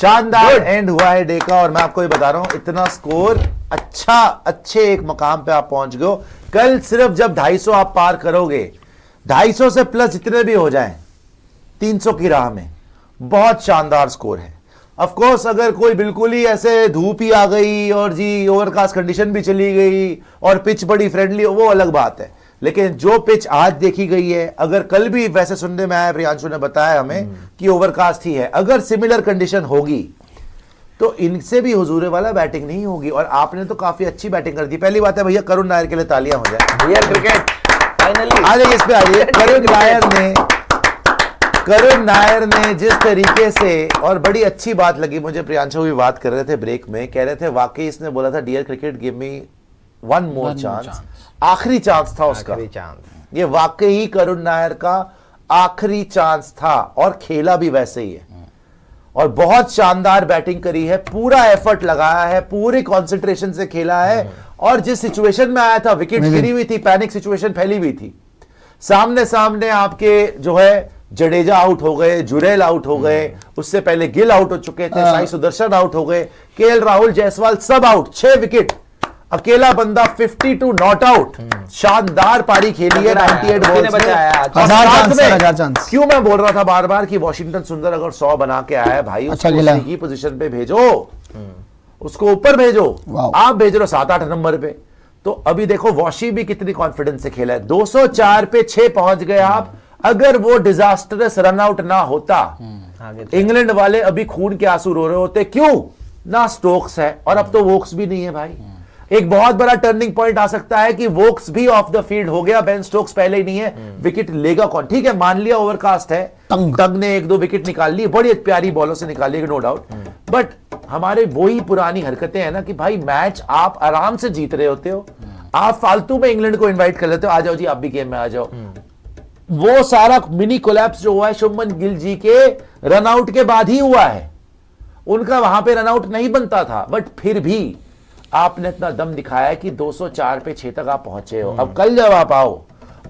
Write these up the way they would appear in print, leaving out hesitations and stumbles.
शानदार एंड हुआ है डे का, और मैं आपको ये बता रहा हूं इतना स्कोर अच्छे एक मकाम पे आप पहुंच गए हो। कल सिर्फ जब 250 आप पार करोगे, 250 से प्लस जितने भी हो जाएं 300 की राह में, बहुत शानदार स्कोर है। ऑफ कोर्स अगर कोई बिल्कुल ही ऐसे धूप ही आ गई और जी ओवरकास्ट कंडीशन भी चली गई और पिच बड़ी फ्रेंडली हो, वो अलग बात है। लेकिन जो पिच आज देखी गई है, अगर कल भी वैसे सुनने में आया, प्रियांशु ने बताया हमें कि ओवरकास्ट ही है, अगर सिमिलर कंडीशन होगी तो इनसे भी हुजूरे वाला बैटिंग नहीं होगी। और आपने तो काफी अच्छी बैटिंग कर दी। पहली बात है भैया, करुण नायर के लिए तालियां हो जाए। रियल क्रिकेट फाइनली आ जाइए, इस पे आ जाइए। करुण नायर ने जिस तरीके से, और बड़ी अच्छी बात लगी मुझे, प्रियांशु भी बात कर रहे थे ब्रेक में, कह रहे थे वाकई इसने बोला था dear cricket give me one more chance, आखिरी चांस था उसका। ये वाकई करुण नायर का आखिरी चांस था, और खेला भी वैसे ही है, और बहुत शानदार बैटिंग करी है, पूरा एफर्ट लगाया है, पूरे कंसंट्रेशन से खेला है। और जिस सिचुएशन में आया था, विकेट गिरी हुई थी, पैनिक सिचुएशन फैली हुई थी, सामने आपके जो है जडेजा आउट हो गए, जुरेल आउट हो गए, उससे पहले गिल आउट हो चुके थे, साई सुदर्शन आउट हो गए, केएल राहुल, जायसवाल सब आउट, 6 विकेट, अकेला बंदा 52 नॉट आउट। शानदार पारी खेली है 98 बॉल्स में। क्यों मैं बोल रहा था बार बार कि वॉशिंगटन सुंदर अगर 100 बना के आया है भाई, उसको की पोजीशन पे भेजो, उसको ऊपर भेजो। आप भेज रहे हो 7-8 नंबर पे। तो अभी देखो वॉशी भी कितनी कॉन्फिडेंस से खेला है, 204 पे 6 पहुंच गए आप। अगर वो डिजास्टरस रनआउट ना होता, इंग्लैंड वाले अभी खून के आंसू रो रहे होते। क्यों ना स्टोक्स है, और अब तो वोक्स भी नहीं है भाई। एक बहुत बड़ा टर्निंग पॉइंट आ सकता है कि वोक्स भी ऑफ द फील्ड हो गया, बेन स्टोक्स पहले ही नहीं है, विकेट लेगा कौन? ठीक है, मान लिया ओवरकास्ट है, तंग ने 1-2 विकेट निकाल ली, बड़ी प्यारी बॉलों से निकाली, नो डाउट। बट हमारे वही पुरानी हरकतें हैं ना कि भाई मैच आप आराम से जीत रहे होते हो, आप फालतू में इंग्लैंड को इन्वाइट कर लेते हो, आ जाओ जी आप भी गेम में आ जाओ। वो सारा मिनी कोलैप्स जो हुआ है शुभमन गिल जी के रनआउट के बाद ही हुआ है। उनका वहां पे रनआउट नहीं बनता था, बट फिर भी आपने इतना दम दिखाया है कि 204 पे 6 तक आप पहुंचे हो। अब कल जब आप आओ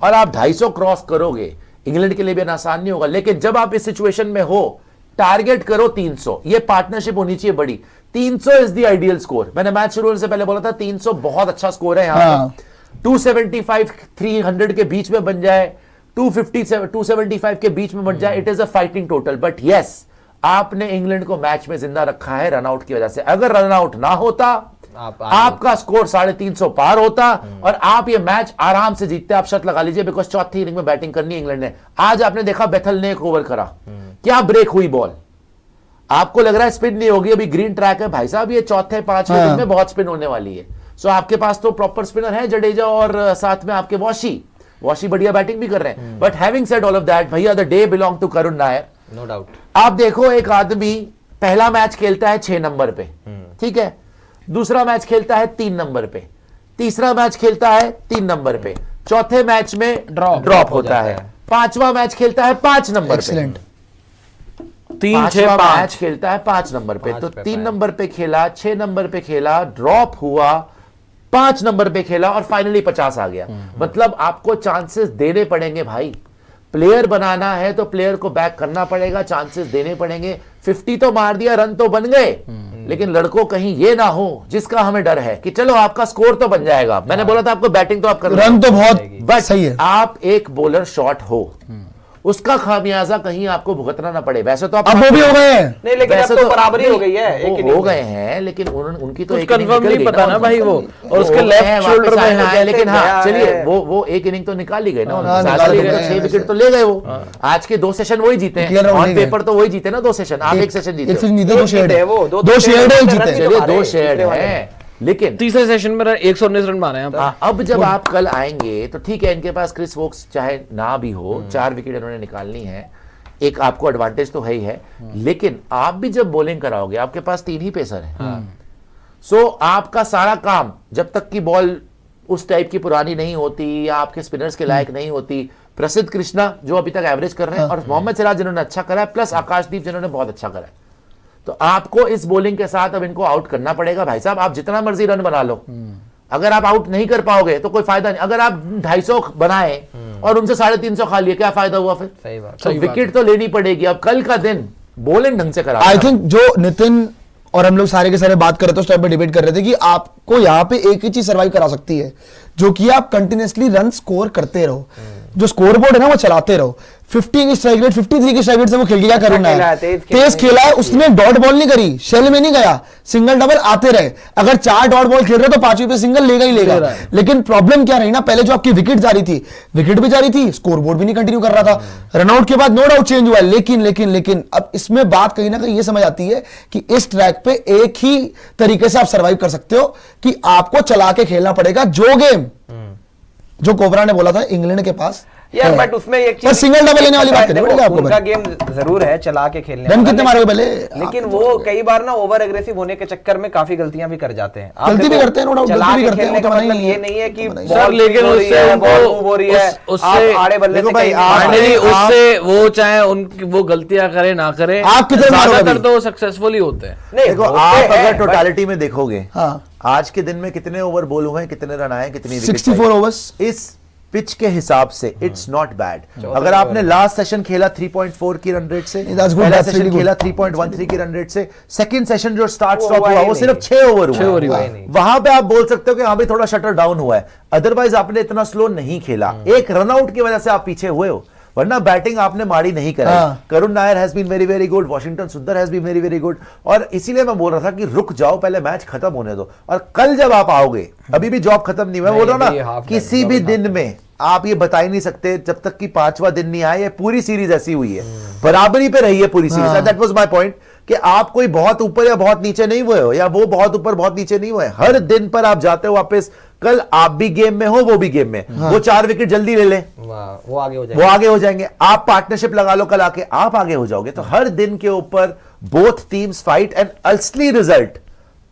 और आप 250 क्रॉस करोगे, इंग्लैंड के लिए भी आसान नहीं होगा। लेकिन जब आप इस सिचुएशन में हो, टारगेट करो 300। ये पार्टनरशिप होनी चाहिए बड़ी। 300 इज द आइडियल स्कोर। मैंने मैच शुरू होने से पहले बोला था 300 बहुत अच्छा स्कोर है यहां। 275 300 के बीच में बन जाए, 250 275 के बीच में बन जाए, it is a fighting total. But yes, आपने इंग्लैंड को मैच में जिंदा रखा है रनआउट की वजह से। अगर रनआउट ना होता, आपका स्कोर 350 पार होता और आप ये मैच आराम से जीतते। आप शर्त लगा लीजिए, बिकॉज चौथी इनिंग में बैटिंग करनी है इंग्लैंड ने। आज आपने देखा बेथल ने एक ओवर करा, क्या ब्रेक हुई बॉल। आपको लग रहा है स्पिन नहीं होगी, अभी ग्रीन ट्रैक है भाई साहब, ये चौथे 5वें दिन में बहुत स्पिन होने वाली है। सो आपके पास तो प्रॉपर स्पिनर है जडेजा, और साथ में आपके वॉशी बढ़िया बैटिंग भी कर रहे हैं। But having said all of that, भैया the day belong to Karun Nair, no doubt. आप देखो, एक आदमी पहला मैच खेलता है 6 नंबर पे, ठीक है, दूसरा मैच खेलता है 3 नंबर पे, तीसरा मैच खेलता है 3 नंबर पे, चौथे मैच में ड्रॉप होता है, 5वां मैच खेलता है 5 नंबर पे, 3-6 मैच खेलता है 5 नंबर पे। तो 3 नंबर पे खेला, 6 नंबर पे खेला, ड्रॉप हुआ, 5 नंबर पे खेला, और फाइनली 50 आ गया। मतलब आपको चांसेस देने पड़ेंगे भाई। प्लेयर बनाना है तो प्लेयर को बैक करना पड़ेगा, चांसेस देने पड़ेंगे। 50 तो मार दिया, रन तो बन गए, लेकिन लड़कों कहीं ये ना हो जिसका हमें डर है कि चलो आपका स्कोर तो बन जाएगा। मैंने बोला था आपको बैटिंग तो आप कर, रन तो बहुत सही है, आप एक बॉलर शॉट हो, उसका खामियाजा कहीं आपको भुगतना ना पड़े। वैसे तो आप अब वो भी हो गए हैं, नहीं लेकिन अब तो बराबरी हो गई है, एक हो गए हैं, लेकिन उनकी तो एक कंफर्म नहीं पता ना भाई वो, और उसके लेफ्ट शोल्डर में है। लेकिन हाँ चलिए, वो एक इनिंग तो निकाल ही गए ना, 6 विकेट तो ले गए वो। आज के 2 सेशन वही जीते हैं, ऑन पेपर तो वही जीते ना 2 सेशन। आप 1 सेशन जीते, 2 शेड चलिए 2 शेड है, लेकिन तीसरे सेशन में 119 रन मारे हैं। अब जब आप कल आएंगे तो ठीक है, इनके पास क्रिस वोक्स चाहे ना भी हो, 4 विकेट इन्होंने निकालनी है, एक आपको एडवांटेज तो है ही है। लेकिन आप भी जब बॉलिंग कराओगे, आपके पास 3 ही पेसर है। सो आपका सारा काम, जब तक की बॉल उस टाइप की पुरानी नहीं होती या आपके स्पिनर्स के लायक नहीं होती, प्रसिद्ध कृष्णा जो अभी तक एवरेज कर रहे हैं, और मोहम्मद सिराज जिन्होंने अच्छा करा है, प्लस आकाशदीप जिन्होंने बहुत अच्छा करा है, तो आपको इस बॉलिंग के साथ अब इनको आउट करना पड़ेगा। भाई साहब, आप जितना मर्जी रन बना लो, अगर आप आउट नहीं कर पाओगे तो कोई फायदा नहीं। अगर आप 250 बनाए और उनसे 350 खा लिए, क्या फायदा हुआ फिर? सही बात। तो विकेट तो लेनी पड़ेगी। अब कल का दिन बॉलिंग ढंग से करा आई थिंक जो नितिन और हम लोग सारे के सारे बात कर रहे थे उस टाइम पे डिबेट कर रहे थे कि आपको यहाँ पे एक ही चीज सर्वाइव करा सकती है, जो कि आप कंटिन्यूअसली रन स्कोर करते रहो, जो स्कोर बोर्ड है ना वो चलाते रहो। 50 की स्ट्राइक रेट, 53 की स्ट्राइक रेट से वो खेल के क्या करूंगा, तेज खेला है उसने, डॉट बॉल नहीं करी, शेल में नहीं गया, सिंगल डबल आते रहे। अगर 4 डॉट बॉल खेल रहे तो 5वीं पे सिंगल लेगा ही लेगा। लेकिन प्रॉब्लम क्या रही ना, पहले जो आपकी विकेट जा रही थी, विकेट भी जा रही थी, स्कोर बोर्ड भी नहीं कंटिन्यू कर रहा था। रनआउट के बाद नो डाउट चेंज हुआ, लेकिन अब इसमें बात कहीं ना कहीं ये समझ आती है कि इस ट्रैक पे एक ही तरीके से आप सर्वाइव कर सकते हो कि आपको चला के खेलना पड़ेगा। जो गेम जो कोबरा ने बोला था इंग्लैंड के पास यार, बट उसमें एक चीज, बस सिंगल डबल लेने वाली बात करें आपको, उनका गेम जरूर है चला के खेलने रन वाला, कितने मारे पहले, लेकिन वो कई बार ना ओवर एग्रेसिव होने के चक्कर में काफी गलतियां भी कर जाते हैं। गलती भी करते हैं, नो डाउट चला गलती भी के करते हैं, खेलने वो का तो मतलब नहीं ये नहीं है कि सर, लेकिन उससे बॉल मूव हो रही है, आप आड़े बल्ले से कहीं फाइनली उससे वो चाहे उनकी वो गलतियां करे ना करे, आप कितने मारोगे ज्यादातर अभी? तो सक्सेसफुल ही होते हैं। देखो आप अगर टोटालिटी में देखोगे हाँ। आज के दिन में कितने ओवर बॉल हुए हैं, कितने रन आए, कितनी विकेट 64 ओवर्स इस पिच के हिसाब से इट्स नॉट बैड। अगर आपने लास्ट सेशन खेला 3.4 की रन रेट से, That's good, पहला that's सेशन really good. खेला 3.13 की रन रेट से, सेकंड सेशन जो स्टार्ट वो स्टॉप हुआ हुआ ही वो नहीं। सिर्फ 6 ओवर छह ओवर ही हुआ हुआ। वहां पे आप बोल सकते हो कि हाँ भाई थोड़ा शटर डाउन हुआ है, अदरवाइज आपने इतना स्लो नहीं खेला। एक रनआउट की वजह से आप पीछे हुए हो, वरना बैटिंग आपने माड़ी नहीं कराई। हाँ। Karun Nair has been very very good, Washington Sundar has been very very good, और इसीलिए मैं बोल रहा था कि रुक जाओ, पहले मैच खत्म होने दो, और कल जब आप आओगे, अभी भी जॉब खत्म नहीं हुआ, बोल रहा हूं ना, किसी भी दिन में आप ये बता ही नहीं सकते जब तक कि 5वां दिन नहीं आया। ये पूरी सीरीज ऐसी हुई है, बराबरी पे रही है पूरी series. That was my point कि आप कोई बहुत ऊपर या बहुत नीचे नहीं हुए हो, या वो बहुत ऊपर बहुत नीचे नहीं हुए, हर दिन पर आप जाते हो वापस। कल आप भी गेम में हो, वो भी गेम में, वो 4 विकेट जल्दी ले ले, वो आगे हो वो आगे हो जाएंगे। आप पार्टनरशिप लगा लो कल आके, आप आगे हो जाओगे। तो हर दिन के ऊपर बोथ टीम्स फाइट, एंड असली रिजल्ट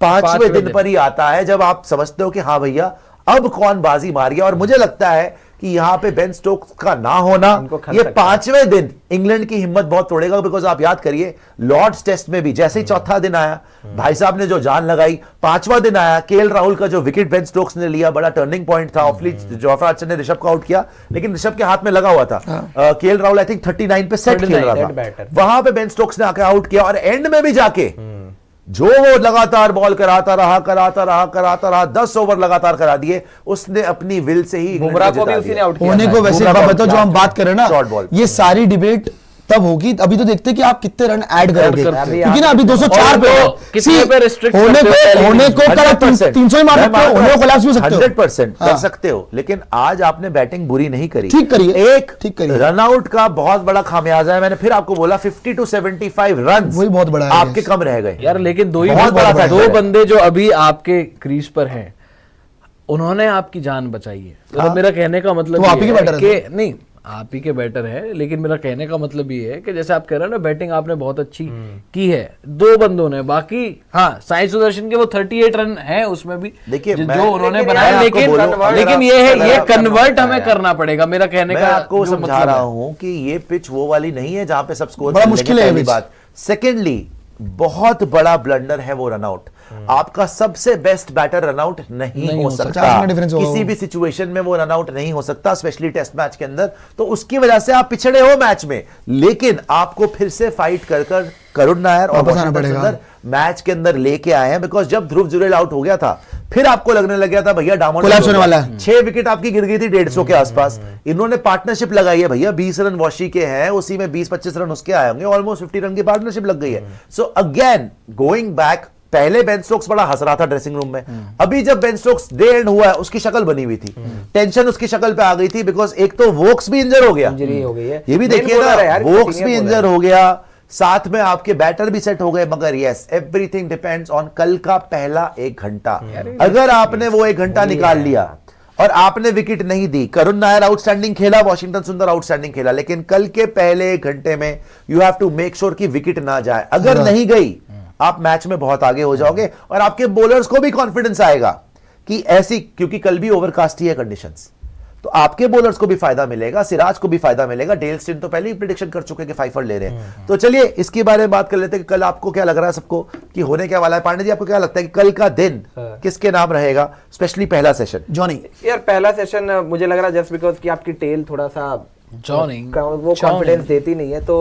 5वें दिन पर ही आता है, जब आप समझते हो कि हाँ भैया अब कौन बाजी मार गया। और मुझे लगता है कि यहां पे बेन स्टोक्स का ना होना ये 5वें दिन इंग्लैंड की हिम्मत बहुत तोड़ेगा। बिकॉज आप याद करिए लॉर्ड्स टेस्ट में भी जैसे ही चौथा दिन आया, भाई साहब ने जो जान लगाई, 5वां दिन आया, केएल राहुल का जो विकेट बेन स्टोक्स ने लिया, बड़ा टर्निंग पॉइंट था। ऑफली जोफ्रा आर्चर ने ऋषभ को आउट किया, लेकिन ऋषभ के हाथ में लगा हुआ था। केएल राहुल आई थिंक 39 पे सेट खेल रहा था, वहां पे बेन स्टोक्स ने आके आउट किया, और एंड में भी जाके जो वो लगातार बॉल कराता रहा 10 ओवर लगातार करा दिए उसने अपनी विल से ही। बुमराह को भी उसी ने आउट किया होने को वैसे बताओ, जो हम बात करें ना, शॉर्ट बॉल, ये सारी डिबेट तब होगी। अभी तो देखते हैं कि आप कितने रन ऐड करोगे, करते हैं। क्योंकि ना अभी 204 पे हो, कितने पे restrict होने करते हो पहले को ही? 300 ही मार सकते हो, होने को कोलैप्स भी सकते हो, 100% कर हाँ। सकते हो। लेकिन आज आपने बैटिंग बुरी नहीं करी, ठीक करी है, एक ठीक करी है। रनआउट का बहुत बड़ा खामियाजा है। मैंने फिर आपको बोला 50 to 75 रन वही बहुत बड़ा है आपके कम रह गए यार, लेकिन दो ही बहुत बड़ा दो factor है। बंदे जो अभी आपके क्रीज पर हैं, उन्होंने आपकी जान बचाई है। मतलब हाँ। मेरा कहने का मतलब तो आप ही के ये है better कि नहीं, आप ही के बेटर है, लेकिन मेरा कहने का मतलब ये है कि जैसे आप कह रहे हो ना, बैटिंग आपने बहुत अच्छी की है 2 बंदों ने, बाकी हाँ साई सुदर्शन के वो 38 रन है उसमें भी, देखिए, जो मैं- उन्होंने लेकिन बनाया, मैं आपको लेकिन बोलूं, लेकिन ये है, ये अगर कन्वर्ट हमें यार, करना पड़ेगा। मेरा कहने मैं का आपको जो समझा मतलब रहा है। हूं कि ये पिच वो वाली नहीं है जहां पे सब स्कोर बड़ा मुश्किल है ये पहली पिच। बात। सेकेंडली बहुत बड़ा ब्लंडर है वो रनआउट। आपका सबसे बेस्ट बैटर रनआउट नहीं हो सकता, 50 में difference होगा किसी वो। भी सिचुएशन में वो रनआउट नहीं हो सकता, स्पेशली टेस्ट मैच के अंदर। तो उसकी वजह से आप पिछड़े हो मैच में, लेकिन आपको फिर से फाइट कर कर करुण नायर और वापस आना वॉशिंगटन पड़ेगा। सुंदर मैच के अंदर लेके आए हैं। बिकॉज जब ध्रुव जुरेल आउट हो गया था, फिर आपको लगने लग गया था भैया डायमंड Collapse होने वाला है। 6 विकेट आपकी गिर गई थी 150 के आसपास। इन्होंने पार्टनरशिप लगाई है भैया, 20 रन वॉशी के हैं, उसी में 20-25 रन उसके आए होंगे, ऑलमोस्ट 50 रन की पार्टनरशिप लग गई है। सो अगेन गोइंग बैक, पहले बेन स्टोक्स बड़ा हंस रहा था ड्रेसिंग रूम में, अभी जब बेन स्टोक्स डे एंड हुआ है उसकी शक्ल बनी हुई थी, टेंशन उसकी शक्ल पे आ गई थी। बिकॉज एक तो वोक्स भी इंजर हो गया, इंजरी हो गई है, ये भी Main देखिए bowler है ना, यार, वोक्स senior भी bowler इंजर है। हो गया, साथ में आपके बैटर भी सेट हो गए। मगर यस, एवरीथिंग डिपेंड्स ऑन कल का पहला 1 घंटा। अगर आपने वो 1 घंटा निकाल लिया और आपने विकेट नहीं दी, करुण नायर आउटस्टैंडिंग खेला, वॉशिंगटन सुंदर आउटस्टैंडिंग खेला, लेकिन कल के पहले 1 घंटे में you have to make sure कि विकेट ना जाए। अगर नहीं गई, आप मैच में बहुत आगे हो जाओगे, और आपके बॉलर्स को भी कॉन्फिडेंस आएगा कि ऐसी, क्योंकि कल भी ओवरकास्ट ही है कंडीशंस, तो आपके बॉलर्स को भी फायदा मिलेगा, सिराज को भी फायदा मिलेगा। डेल स्टेन तो पहले ही प्रिडिक्शन कर चुके कि 5 ले रहे हैं। तो चलिए इसके बारे में बात कर लेते हैं कि कल आपको क्या लग रहा है सबको कि होने क्या वाला है। पांडे जी, आपको क्या लगता है कि कल का दिन किसके नाम रहेगा, स्पेशली पहला सेशन? जॉनी यार पहला सेशन मुझे लग रहा है जस्ट बिकॉज कि आपकी टेल थोड़ा सा जॉनिंग वो कॉन्फिडेंस देती नहीं है। तो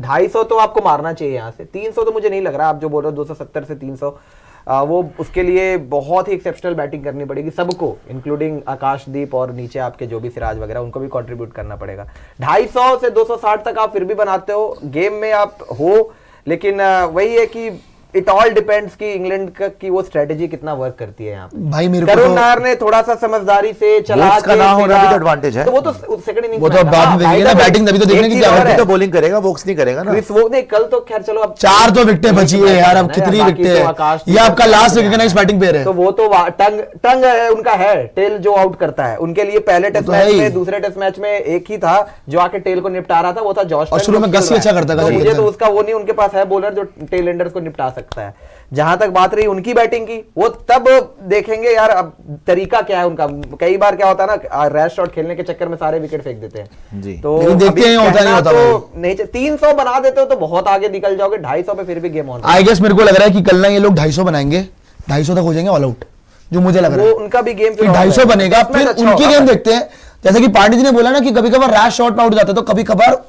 250 तो आपको मारना चाहिए यहाँ से, 300 तो मुझे नहीं लग रहा। आप जो बोल रहे हो 270 से 300, वो उसके लिए बहुत ही एक्सेप्शनल बैटिंग करनी पड़ेगी सबको, इंक्लूडिंग आकाशदीप और नीचे आपके जो भी सिराज वगैरह, उनको भी कंट्रीब्यूट करना पड़ेगा। 250 से 260 तक आप फिर भी बनाते हो, गेम में आप हो, लेकिन वही है कि इट ऑल डिपेंड्स कि इंग्लैंड की वो स्ट्रेटेजी कितना वर्क करती है यहाँ पे। भाई मेरे को करुण नायर ने थोड़ा सा समझदारी से चला Wokes का ना होना भी तो advantage है। तो वो तो सेकंड इनिंग्स वो तो बाद में देखेंगे ना, बैटिंग तभी तो देखने की क्या अभी है। तो बॉलिंग करेगा, वोक्स नहीं करेगा ना। क्रिस वोक ने कल तो खैर चलो अब 4 तो विकेटें बची है यार, अब कितनी विकेटें है? ये आपका लास्ट रिकॉग्नाइज्ड बैटिंग पेयर है। तो वो तो टंग उनका है, टेल जो आउट करता है उनके लिए। पहले टेस्ट तो मैच है ही। में, दूसरे टेस्ट मैच में एक ही था जो आके टेल को निपटा रहा था, वो था जॉश और शुरू में गस ही अच्छा करता था, मुझे तो उसका वो नहीं, उनके पास है बॉलर जो टेल एंडर्स को निपटा सकता है। जहां तक बात रही उनकी बैटिंग की, वो तब देखेंगे यार अब तरीका क्या है उनका। कई बार क्या होता है ना, रैश शॉट खेलने के चक्कर में सारे विकेट फेंक देते हैं जी। तो लेकिन देखते अभी हैं होता नहीं कहना होता तो नहीं। 300 बना देते हो तो बहुत आगे निकल जाओगे, 250 पे फिर भी गेम ऑन। आई गेस मेरे को लग रहा है कि कल ना ये लोग 250 बनाएंगे, 250 तक हो जाएंगे ऑल आउट, जो मुझे लग रहा वो है। उनका भी गेम फिर 250 बनेगा, फिर उनकी गेम देखते हैं। जैसे कि पांडे जी ने बोला ना कि कभी कभार रैश शॉट में आउट जाता है, तो कभी कभार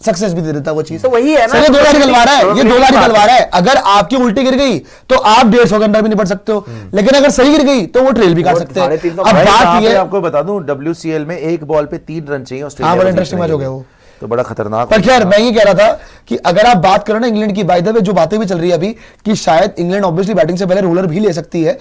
सक्सेस भी दे देता है वो चीज। तो वही है ना, ये 2 लाख तलवार है, ये 2 लाख बात तलवार है। अगर आपकी उल्टी गिर गई तो आप 150 के अंदर भी निपट सकते हो, लेकिन अगर सही गिर गई तो वो ट्रेल भी काट वो सकते हैं। 350 अब भाई, बात यहाँ ये पे है, आपको बता दूं WCL में एक बॉल पे 3 रन चाहिए ऑस्ट्रेलिया हाँ, बड़ा को जीतने interesting के मैच हो लिए। गया वो। तो बड़ा खतरनाक। पर खैर मैं ये कह रहा था कि अगर आप बात करो ना इंग्लैंड की, बाय द वे जो बातें भी चल रही है अभी कि शायद इंग्लैंड ऑब्वियसली बैटिंग से पहले रोलर भी ले सकती है,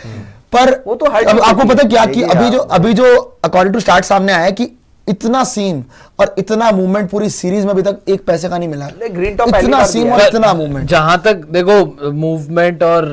पर वो तो हर अब टीम आपको की पता है क्या कि लेगी अभी जो अकॉर्डिंग टू स्टार्ट सामने आया है कि इतना सीम और इतना मूवमेंट पूरी सीरीज में अभी तक एक पैसे का नहीं मिला। ग्रीन टॉप पहली इतना बार सीम दिया और है। इतना मूवमेंट। जहां तक देखो मूवमेंट और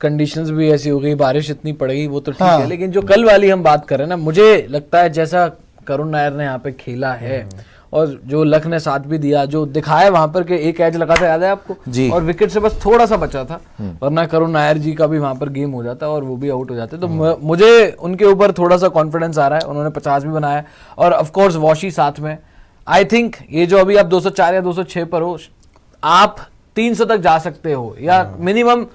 कंडीशंस भी ऐसी हो गई, बारिश इतनी पड़ गई, वो तो ठीक हाँ। है, लेकिन जो कल वाली हम बात कर रहे हैं ना, मुझे लगता है जैसा करुण नायर ने यहाँ पे खेला है और जो लक ने साथ भी दिया, जो दिखाया वहां पर कि एक एज लगा था, याद है आपको जी। और विकेट से बस थोड़ा सा बचा था, वरना करुण नायर जी का भी वहां पर गेम हो जाता और वो भी आउट हो जाते। तो मुझे उनके ऊपर थोड़ा सा कॉन्फिडेंस आ रहा है, उन्होंने 50 भी बनाया और ऑफ कोर्स वॉशी साथ में। आई थिंक ये जो अभी आप 204 या 206 पर हो, आप 300 तक जा सकते हो या मिनिमम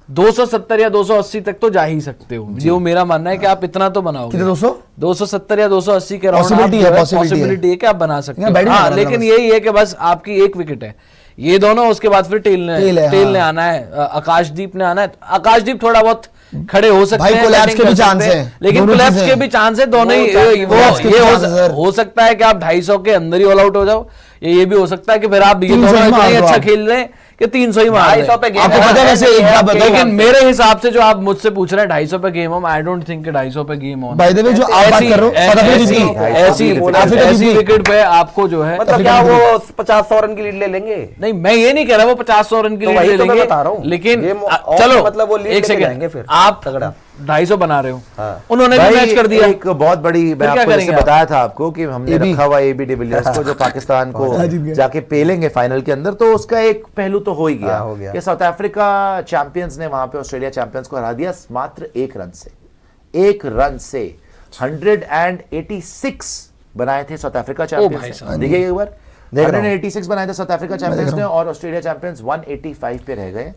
270 या 280 तक तो जा ही सकते हो। जो मेरा मानना है कि आप इतना तो बनाओगे। कितने 200? 270 या 280 के Possibility है, possibility पॉसिबिलिटी है कि आप बना सकते यहाँ हो। बैटिंग हाँ, करना लेकिन बस। यही है कि बस आपकी एक विकेट है, ये दोनों, उसके बाद फिर टेल हाँ। ने आना है, आकाशदीप ने आना है। आकाशदीप थोड़ा बहुत खड़े हो सकते भाई, हैं, collapse batting के भी कर chance सकते हैं, लेकिन दोनों कोलैप्स चीजें के भी चांस है, दोनों ही collapse के भी chances है, सर। हो सकता है कि आप 250 के अंदर ही ऑल आउट हो जाओ, ये भी हो सकता है कि फिर आप ये 300 दोनों ही इतना ही मार दो अच्छा आप। खेल रहे हैं कि 300 ही मार 250 पे दें। गेम आपको पता है वैसे एक बात बताओ, लेकिन मेरे हिसाब से जो आप मुझसे पूछ रहे हैं 250 पे game on, I don't think कि 250 पे गेम ऑन। बाय द वे जो आप बात कर रहे हो, साउथ अफ्रीका जीती। ऐसी विकेट पे आपको जो है, मतलब क्या वो 50-100 रन की लीड ले लेंगे? नहीं मैं ये नहीं कह रहा वो 50-100 रन की तो लीड वही ले तो मैं लेंगे, बता रहा हूं। लेकिन गेम ऑफ चलो मतलब वो लीड एक लेके सेकंड, जाएंगे फिर। आप तगड़ा। 250 बना रहे हो, हाँ। उन्होंने भी भाई, मैच कर दिया। एक बहुत बड़ी, मैं क्या आपको जैसे करेंगे बताया था आपको कि हमने AB रखा हुआ AB डिविलियर्स को जो पाकिस्तान को हाँ, जीत गए। जाके पेलेंगे फाइनल के अंदर, तो उसका एक पहलू तो हो ही गया, हाँ, हो गया। कि साउथ अफ्रीका चैंपियंस ने वहां पे ऑस्ट्रेलिया चैंपियंस को हरा दिया मात्र 1 रन से। 1 रन से 186 बनाए थे साउथ अफ्रीका भाई चैंपियंस साहब। ने। देखिए एक बार, देख रहा हूं। 186 बनाए थे साउथ अफ्रीका चैंपियंस ने और ऑस्ट्रेलिया चैंपियंस 185 पे रह गए।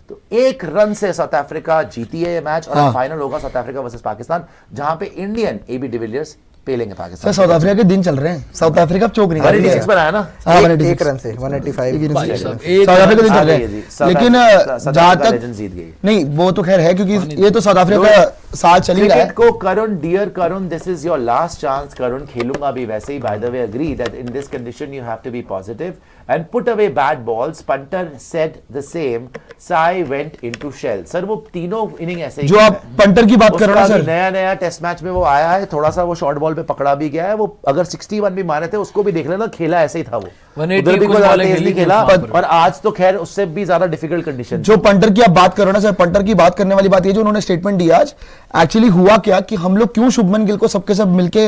तो 1 रन से साउथ अफ्रीका जीती है ये मैच और फाइनल होगा साउथ अफ्रीका वर्सेस पाकिस्तान, जहां पे इंडियन AB डिविलियर्स पेलेंगे सर पाकिस्तान। साउथ अफ्रीका के दिन चल रहे हैं, साउथ अफ्रीका चौक नहीं कर रही 186 है। बनाया ना। हाँ, एक 186 रन से 185 भाई साहब, साउथ एक अफ्रीका दिन आ चल रहे गई है जी। हैं, साउथ लेकिन अफ्रीका- साउथ जहां अफ्रीका तक लेजेंड जीत गई। नहीं वो तो खैर है क्योंकि ये तो साउथ अफ्रीका का साथ चल ही रहा है। क्रिकेट को Karun, dear Karun, this is your last chance Karun, खेलूंगा भी वैसे ही। By the way agree that in this condition you have to be positive and put away bad balls. Punter said the same, Sai went into shell. Sir वो तीनों inning ऐसे ही जो आप punter की बात कर रहे हो ना उसका भी सर, नया टेस्ट मैच में वो आया है, थोड़ा सा वो शॉर्ट बॉल पे पकड़ा भी गया है। वो अगर 61 भी मारे थे उसको भी देख लेना, खेला ऐसे ही था वो, 180 उधर भी कुछ कोई ज्यादा बॉलें तेज खेली नहीं थी खेला। उसके ऊपर। और आज तो खैर उससे भी ज्यादा डिफिकल्ट कंडीशन। जो पंटर की आप बात कर रहे हो ना सर, पंटर की बात करने वाली बात ये जो उन्होंने स्टेटमेंट दिया आज, एक्चुअली हुआ क्या कि हम लोग क्यों शुभमन गिल को सबके सब मिलके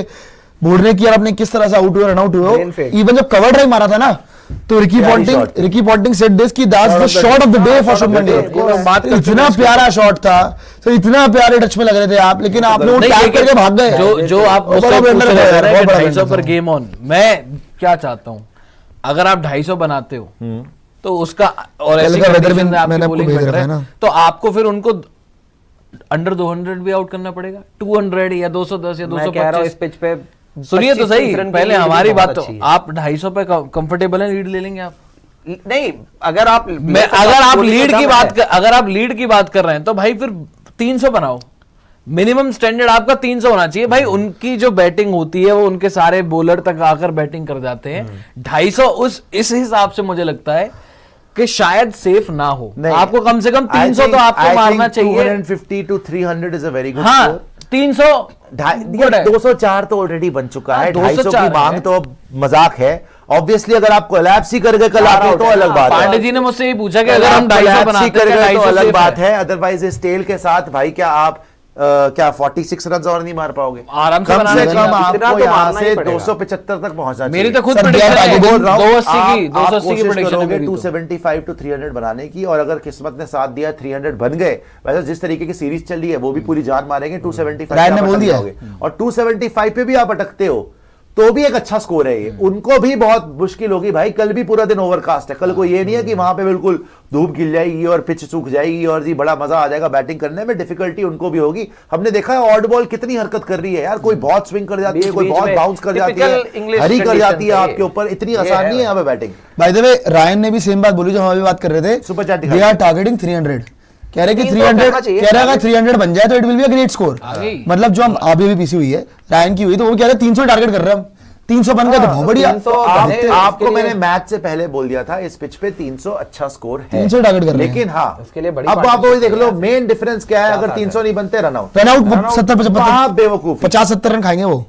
बोल रहे कि यार आपने किस तरह से आउट हुए, रन आउट हुए। Brain fade। इवन जब कवर ड्राइव मारा था ना, तो रिकी पॉन्टिंग सेड दिस कि that's the shot of the day for Shubman Gill. इतना प्यारा शॉट था, तो इतना प्यारे टच में लग रहे थे आप, लेकिन आपने वो नहीं, टैग लेकिन करके भाग गए। जो आप बहुत मुझसे बड़ा पूछ blunder रहे था थे यार, कि बहुत बड़ा 250 पर blunder था। गेम ऑन, मैं क्या चाहता हूं, अगर आप 250 बनाते हो तो उसका और कल ऐसी का weather condition भी में आपकी मैंने आपको bowling भेज better रखा है है, ना। तो आपको फिर उनको अंडर 200 भी आउट करना पड़ेगा, 200 या 210 या मैं कह रहा हूँ 225। इस पिच पे सुनिए तो 25-30 सही, रन के पहले लिए हमारी बहुत बात तो अच्छी है। आप 250 पे कंफर्टेबल है, लीड ले लेंगे आप? नहीं, अगर आप अगर आप लीड की बात कर रहे हैं तो भाई फिर 300 बनाओ। मिनिमम स्टैंडर्ड आपका 300 होना चाहिए भाई। उनकी जो बैटिंग होती है वो उनके सारे बॉलर तक आकर बैटिंग कर जाते हैं। 250 इस हिसाब से मुझे लगता है कि शायद सेफ ना हो। आपको कम से कम 300 तो आपको मारना चाहिए। 250 to 300 is a very good हाँ, स्कोर। 300 good है। 204 तो ऑलरेडी बन चुका है, 250 की 204 मांग है। तो अब मजाक है। ऑब्वियसली अगर आप कोलैप्स ही कर गए कल आके तो अलग बात है। पांडे जी ने मुझसे ये पूछा कि अगर अगर हम हम 250 collapse ही बनाते कर हैं गए तो 250 अलग safe बात है। अदरवाइज इस टेल के साथ भाई क्या आप क्या 46 रन और नहीं मार पाओगे? आराम से कम बनाना से चाहिए। कम इतना आपको तो यहाँ मारना ही से पड़ेगा। 275 तक पहुंचना मेरी तो चाहिए। खुद सर, prediction बिहार है, आगे बोल रहा हूं, 280 की आप 280 की कोशिश प्रेडिक्शन है करोगे मेरी तो। 275 to 300 बनाने की, और अगर किस्मत ने साथ दिया 300 बन गए। वैसे जिस तरीके की सीरीज चल रही है वो भी पूरी जान मारेंगे। 275 रायन पे ने आप बोल अटक दिया। जाओगे, और 275 पे भी आप अटकते हो तो भी एक अच्छा स्कोर है ये। उनको भी बहुत मुश्किल होगी भाई। कल भी पूरा दिन ओवरकास्ट है। कल को ये नहीं है कि वहां पे बिल्कुल धूप गिर जाएगी और पिच सूख जाएगी और जी बड़ा मजा आ जाएगा। बैटिंग करने में डिफिकल्टी उनको भी होगी। हमने देखा है ऑड बॉल कितनी हरकत कर रही है यार। कोई बहुत स्विंग कर जाती है, कोई बीच बहुत में बाउंस कर जाती है, typical English हरी कर जाती है conditions है आपके ये। ऊपर। इतनी ये आसान है नहीं है यहाँ पे batting. Bye the way Ryan ने भी सेम बात बोली जो हम अभी बात कर रहे थे। Super chat they are targeting 300। कह रहे कि 300 300 करना चाहिए। कह रहा है अगर 300 बन जाए तो it will be a great score. गई। मतलब जो हम अभी भी पीसी हुई है रायन की हुई तो वो कह रहे 300 टारगेट कर रहे हैं हम। 300 बन गए तो बहुत बढ़िया। 300 आपको उसके आपको लिए- मैंने मैच से पहले बोल दिया था इस पिच पे 300 अच्छा स्कोर है। 300 टारगेट कर रहे हैं। लेकिन हाँ, उसके लिए बड़ी अब आप पार्टनरशिप वही देख लो है। मेन डिफरेंस क्या है। अगर 300 नहीं बनते रन आउट। रन आउट 70-75 बेवकूफ 50-70 रन खाएंगे वो।